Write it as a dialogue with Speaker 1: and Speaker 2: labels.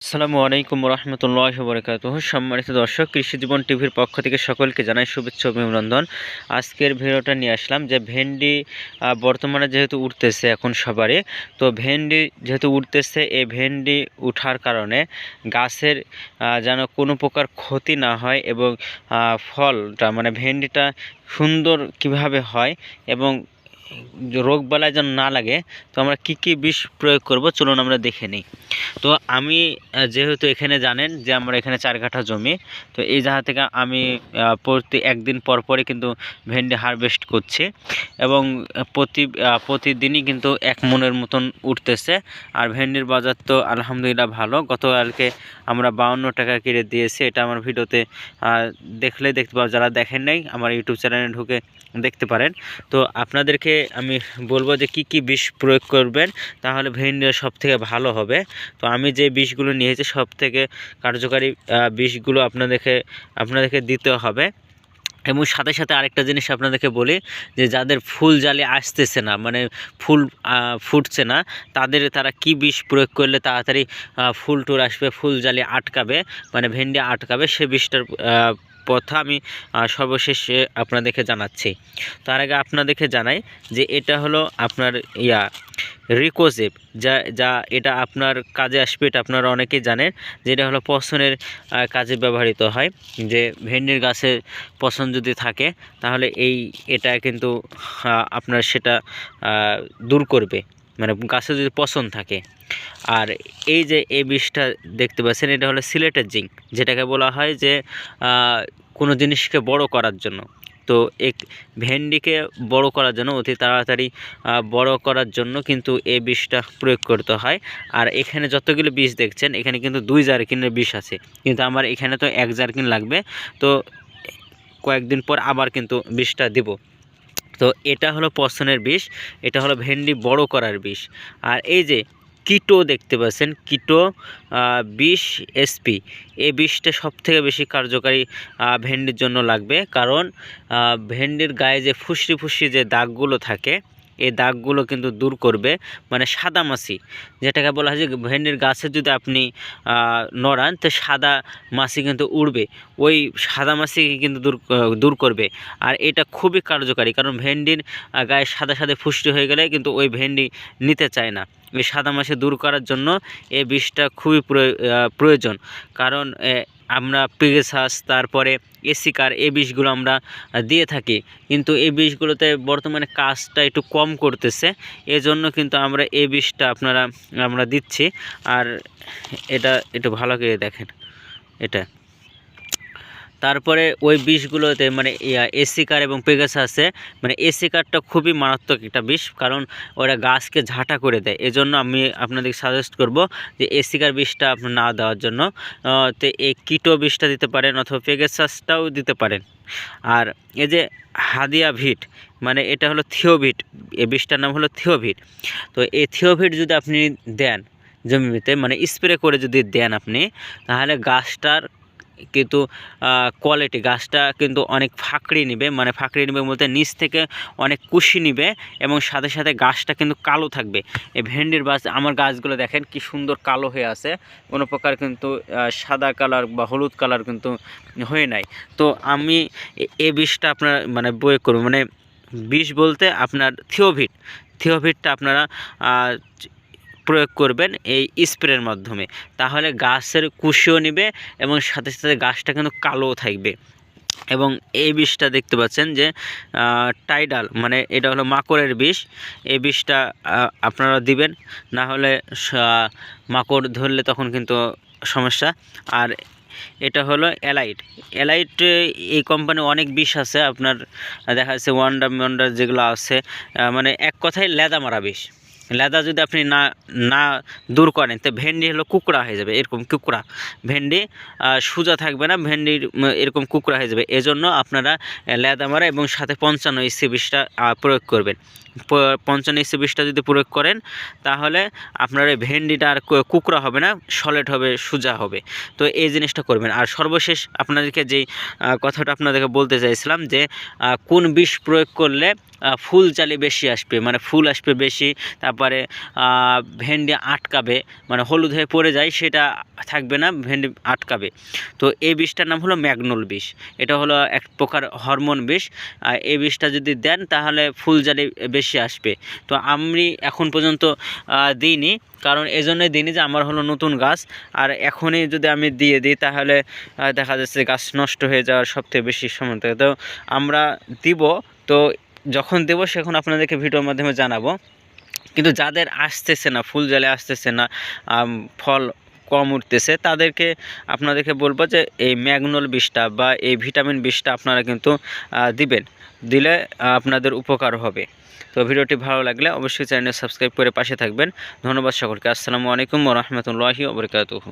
Speaker 1: আসসালামু আলাইকুম রহমতুল্লাহ বরকাতুহ। সম্মানিত দর্শক, কৃষি জীবন টিভির পক্ষ থেকে সকলকে জানাই শুভেচ্ছা ও অভিনন্দন। আজকের ভিডিওটা নিয়ে আসলাম যে ভেন্ডি বর্তমানে যেহেতু উঠতেছে এখন সবারই, তো ভেন্ডি যেহেতু উঠতেছে, এই ভেন্ডি উঠার কারণে গাছের যেন কোনো প্রকার ক্ষতি না হয় এবং ফলটা মানে ভেন্ডিটা সুন্দর কিভাবে হয় এবং রোগবালাই যেন না লাগে, তো আমরা কি বিষ প্রয়োগ করব চলুন আমরা দেখে নিই। তো আমি যেহেতু এখানে জানেন যে আমরা এখানে 4 কাঠা জমি, তো এই জায়গা থেকে আমি প্রতি একদিন পর পরই কিন্তু ভেন্ডি হারভেস্ট করছি এবং প্রতিদিনই কিন্তু 1 মনের মতন উঠতেছে। আর ভেন্ডির বাজার তো আলহামদুলিল্লাহ ভালো। গতকালকে আমরা 52 টাকা কিনে দিয়েছি। এটা আমার ভিডিওতে দেখলেই দেখতে পাবো, যারা দেখেন নাই আমার ইউটিউব চ্যানেলে ঢুকে দেখতে পারেন। তো আপনাদেরকে আমি বলবো যে কি বিষ প্রয়োগ করবেন, তাহলে ভেন্ডিটা সবথেকে ভালো হবে। তো আমি যে বিষগুলো নিয়েছি সবথেকে কার্যকারী বিষগুলো আপনাদেরকে দিতে হবে। এবং সাথে সাথে আরেকটা জিনিস আপনাদেরকে বলি, যে যাদের ফুল জালি আসতেছে না, মানে ফুল ফুটছে না, তারা কি বিষ প্রয়োগ করলে তাড়াতাড়ি ফুল টুল আসবে, ফুল জালি আটকাবে, মানে ভেন্ডি আটকাবে, সে বিষটার কথা আমি সর্বশেষে আপনাদেরকে জানাচ্ছি। তার আগে আপনাদেরকে জানাই যে এটা হলো আপনার রিকোজেব, যা এটা আপনার কাজে আসবে। এটা আপনারা অনেকেই জানেন যে এটা হলো পচনের কাজে ব্যবহৃত হয়। যে ভেন্ডির গাছে পচন যদি থাকে, তাহলে এটা কিন্তু আপনার সেটা দূর করবে, মানে গাছে যদি পচন থাকে। আর এই বিষটা দেখতে পাচ্ছেন, এটা হলো সিলেটের জিঙ্ক, যেটাকে বলা হয় যে কোনো জিনিসকে বড় করার জন্য। তো ভেন্ডিকে বড় করার জন্য, অতি তাড়াতাড়ি বড় করার জন্য কিন্তু এই বিষটা প্রয়োগ করতে হয়। আর এখানে যতগুলো বিষ দেখছেন, এখানে কিন্তু 2 জারকিনের বিষ আছে, কিন্তু আমার এখানে তো 1 জারকিন লাগবে। তো কয়েকদিন পর আবার কিন্তু বিষটা দিব। তো এটা হলো পচনের বিষ, এটা হলো ভেন্ডি বড় করার বিষ। আর এই যে কিটো দেখতে পাচ্ছেন, কিটো 20 এসপি, এই বিষটা সবথেকে বেশি কার্যকারী ভেন্ডির জন্য লাগবে। কারণ ভেন্ডির গায়ে যে ফুসরি যে দাগগুলো থাকে, এই দাগগুলো কিন্তু দূর করবে, মানে সাদা মাছি, যেটাকে বলা হয় যে ভেন্ডির গাছে যদি আপনি নড়ান, তো সাদা মাছি কিন্তু উড়বে, ওই সাদা মাছিকে কিন্তু দূর করবে। আর এটা খুবই কার্যকারী, কারণ ভেন্ডির গায়ে সাদা ফুসরি হয়ে গেলে কিন্তু ওই ভেন্ডি নিতে চায় না। এই সাদা মাছি দূর করার জন্য এই বিষটা খুবই প্রয়োজন। কারণ আমরা পেগাসাস, তারপরে এসিকার, এই বিষগুলো আমরা দিয়ে থাকি, কিন্তু এই বিষগুলোতে বর্তমানে কাজটা একটু কম করতেছে, এজন্য কিন্তু আমরা এই বিষটা আমরা দিচ্ছি। আর এটা একটু ভালো করে দেখেন, এটা তারপরে ওই বিষগুলোতে মানে এসিকার এবং পেগাসাসে, মানে এসিকারটা খুবই মারাত্মক একটা বিষ, কারণ ওরা গাছকে ঝাঁটা করে দেয়। এজন্য আমি আপনাদের সাজেস্ট করব যে এসিকার বিষটা আপনার না দেওয়ার জন্য। তো এই কিটো বিষটা দিতে পারেন, অথবা পেগাসাসটাও দিতে পারেন। আর এই যে হাদিয়া ভিট, মানে এটা হলো থিওভিট, এই বিষটার নাম হলো থিওভিট। তো এই থিওভিট যদি আপনি দেন জমিতে, মানে স্প্রে করে যদি দেন আপনি, তাহলে গাছটার কিন্তু কোয়ালিটি, গাছটা কিন্তু অনেক ফাঁকড়ি নেবে, মানে ফাঁকড়ি নেবে বলতে নিচ থেকে অনেক কুশি নেবে, এবং সাথে সাথে গাছটা কিন্তু কালো থাকবে। এই ভেন্ডির আমার গাছগুলো দেখেন কি সুন্দর কালো হয়ে আছে, কোনো প্রকার কিন্তু সাদা কালার বা হলুদ কালার কিন্তু হয়ে নাই। তো আমি এই বিষটা আপনার মানে প্রয়োগ করব, মানে বিষ বলতে আপনার থিওভিটটা আপনারা প্রয়োগ করবেন এই স্প্রের মাধ্যমে, তাহলে গাছের কুশিও নেবে এবং সাথে সাথে গাছটা কিন্তু কালো থাকবে। এবং এই বিষটা দেখতে পাচ্ছেন যে টাইডাল, মানে এটা হলো মাকড়ের বিষ, এই বিষটা আপনারা দিবেন, না হলে মাকড় ধরলে তখন কিন্তু সমস্যা। আর এটা হলো এলাইট, এই কোম্পানি অনেক বিষ আছে আপনার, দেখা যাচ্ছে ওয়ান্ডার যেগুলো আছে, মানে এক কথায় লেদা মারা বিষ। লেদা যদি আপনি না দূর করেন, তো ভেন্ডি হলো কুকড়া হয়ে যাবে, এরকম কুকড়া ভেন্ডি সোজা থাকবে না, ভেন্ডির এরকম কুকড়া হয়ে যাবে। এজন্য আপনারা লেদা মারা এবং সাথে 55 ইসি বিষটা প্রয়োগ করবেন। 55 ইসি বিষটা যদি প্রয়োগ করেন, তাহলে আপনার এই ভেন্ডিটা আর কুকড়া হবে না, সলিড হবে, সোজা হবে। তো এই জিনিসটা করবেন। আর সর্বশেষ আপনাদেরকে যেই কথাটা আপনাদেরকে বলতে চাইছিলাম, যে কোন বিষ প্রয়োগ করলে ফুল জালি বেশি আসবে, মানে ফুল আসবে বেশি, তারপর তারপরে ভেন্ডি আটকাবে, মানে হলুদ হয়ে পড়ে যায়, সেটা থাকবে না, ভেন্ডি আটকাবে। তো এই বিষটার নাম হলো ম্যাগনোল বিষ। এটা হলো এক প্রকার হরমোন বিষ। এই বিষটা যদি দেন তাহলে ফুলজালি বেশি আসবে। তো আমি এখন পর্যন্ত দিইনি, কারণ এজন্যই দিইনি যে আমার হলো নতুন গাছ, আর এখনই যদি আমি দিয়ে দিই তাহলে দেখা যাচ্ছে গাছ নষ্ট হয়ে যাওয়ার সবথেকে বেশি সম্ভাবনা থাকে। তো আমরা দিব, তো যখন দেবো সেখন আপনাদেরকে ভিডিওর মাধ্যমে জানাবো। কিন্তু যাদের আসতেছে না, ফুল জালে আসতেছে না, ফল কম উঠতেছে, আপনাদেরকে বলবো যে এই ম্যাগনোল বিষটা বা এই ভিটামিন বিষটা আপনারা কিন্তু দিবেন, দিলে আপনাদের উপকার হবে। তো ভিডিওটি ভালো লাগলে অবশ্যই চ্যানেল সাবস্ক্রাইব করে পাশে থাকবেন। ধন্যবাদ সকলকে। আসসালামু আলাইকুম ওয়া রাহমাতুল্লাহি ওয়া বারাকাতুহু।